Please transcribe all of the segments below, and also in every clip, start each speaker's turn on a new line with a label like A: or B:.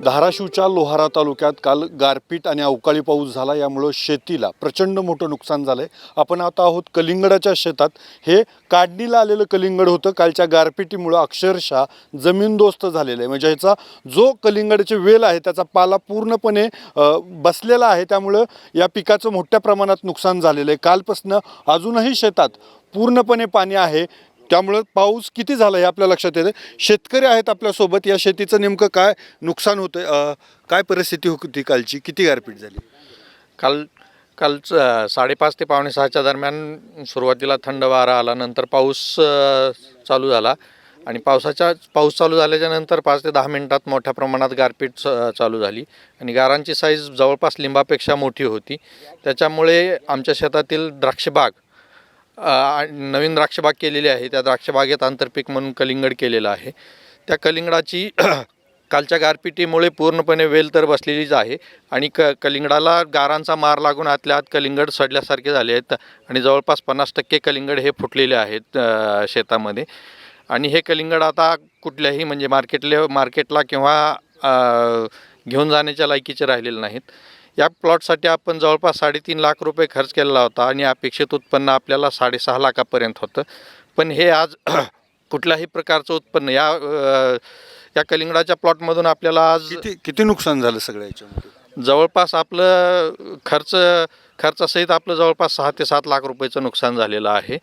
A: धाराशिवच्या लोहारा तालुक्यात काल गारपीट आणि अवकाळी पाऊस झाला, यामुळे शेतीला प्रचंड मोठं नुकसान झालंय। आपण आता आहोत कलिंगडाच्या शेतात। हे काढणीला आलेलं कलिंगड होतं, कालच्या गारपिटीमुळे अक्षरशः जमीनदोस्त झालेलं आहे। म्हणजे ह्याचा जो कलिंगडाचे वेल आहे त्याचा पाला पूर्णपणे बसलेला आहे, त्यामुळे या पिकाचं मोठ्या प्रमाणात नुकसान झालेलं आहे। कालपासून अजूनही शेतात पूर्णपणे पाणी आहे, त्यामुळे पाऊस किती झाला हे आपल्या लक्षात येते। शेतकरी आहेत आपल्यासोबत, या शेतीचं नेमकं काय नुकसान होतं, काय परिस्थिती होती कालची, किती गारपीट झाली?
B: काल 5:30 ते 5:45च्या दरम्यान सुरुवातीला थंड वारा आला, नंतर पाऊस चालू झाला आणि पाऊस चालू झाल्याच्या नंतर 5 ते 10 मिनिटात मोठ्या प्रमाणात गारपीट चालू झाली आणि गारांची साईज जवळपास लिंबापेक्षा मोठी होती। त्याच्यामुळे आमच्या शेतातील द्राक्षबाग, नवीन द्राक्षबाग केलेली आहे, त्या द्राक्षबागेत आंतरपीक म्हणून कलिंगड केलेलं आहे। त्या कलिंगडाची कालच्या गारपिटीमुळे पूर्णपणे वेल तर बसलेलीच आहे आणि कलिंगडाला गारांचा मार लागून आतल्या आत कलिंगड सडल्यासारखे झाले आहेत आणि जवळपास 50% कलिंगड हे फुटलेले आहेत शेतामध्ये। आणि हे कलिंगड आता कुठल्याही म्हणजे मार्केटला किंवा घेऊन जाण्याच्या लायकीचे राहिलेले नाहीत। या प्लॉटसाठी आपण जवळपास 3.5 लाख रुपये खर्च केलेला होता आणि अपेक्षित उत्पन्न आपल्याला 6.5 लाखापर्यंत होतं, पण हे आज कुठल्याही प्रकारचं उत्पन्न या कलिंगडाच्या प्लॉटमधून आपल्याला आज
A: किती नुकसान झालं सगळ्या याच्यामध्ये?
B: जवळपास आपलं खर्चासहित आपलं जवळपास 6 ते 7 लाख रुपयाचं नुकसान झालेलं आहे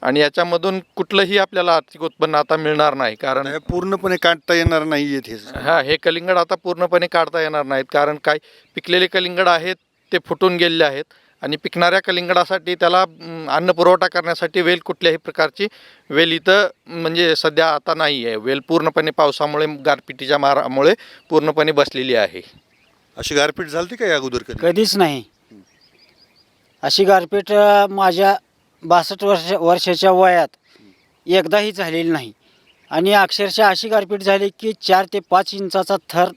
B: आणि याच्यामधून कुठलंही आपल्याला आर्थिक उत्पन्न आता मिळणार नाही, कारण
A: हे पूर्णपणे काढता येणार नाही आहेत।
B: हे कलिंगड आता पूर्णपणे काढता येणार नाहीत, कारण काय पिकलेले कलिंगड आहेत ते फुटून गेलेले आहेत आणि पिकणाऱ्या कलिंगडासाठी त्याला अन्न पुरवठा करण्यासाठी वेल कुठल्याही प्रकारची वेल इथं म्हणजे सध्या आता नाही आहे। वेल पूर्णपणे पावसामुळे गारपिटीच्या मारामुळे पूर्णपणे बसलेली आहे।
A: अशी गारपीट झाली का या अगोदर
C: कधीच नाही अशी गारपीट माझ्या 62 वर्षाच्या वयात एकदाही झालेली नाही आणि अक्षरशः अशी गारपीट झाली की 4 ते 5 इंचाचा थर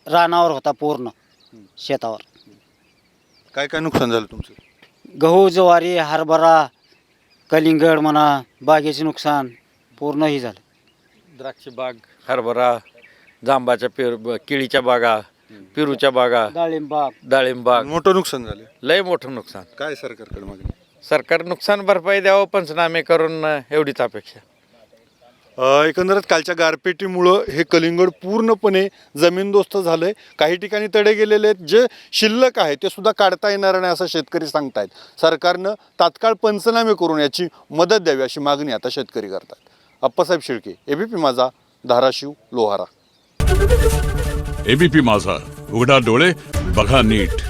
C: रानावर होता, पूर्ण शेतावर।
A: काय काय नुकसान झालं तुमचं?
C: गहू, ज्वारी, हरभरा, कलिंगड म्हणा, बागेचे नुकसान पूर्णही झालं।
B: द्राक्षबाग, हरभरा, जांबाच्या केळीच्या बागा, पेरूच्या बागा, डाळिंबाग,
A: मोठं नुकसान झालं,
B: लय मोठं नुकसान।
A: काय सरकारकडे मागणी?
B: सरकार नुकसान भरपाई द्यावं, पंचनामे करून, एवढीच अपेक्षा।
A: एकंदरीत कालच्या गारपिटीमुळं हे कलिंगड पूर्णपणे जमीनदोस्त झालंय। काही ठिकाणी तडे गेलेले आहेत, जे शिल्लक आहे ते सुद्धा काढता येणार नाही असं शेतकरी सांगतायत। सरकारनं तात्काळ पंचनामे करून याची मदत द्यावी अशी मागणी आता शेतकरी करतात। अप्पासाहेब शेळके, एबीपी माझा, धाराशिव, लोहारा।
D: एबीपी माझा, उघडा डोळे बघा नीट।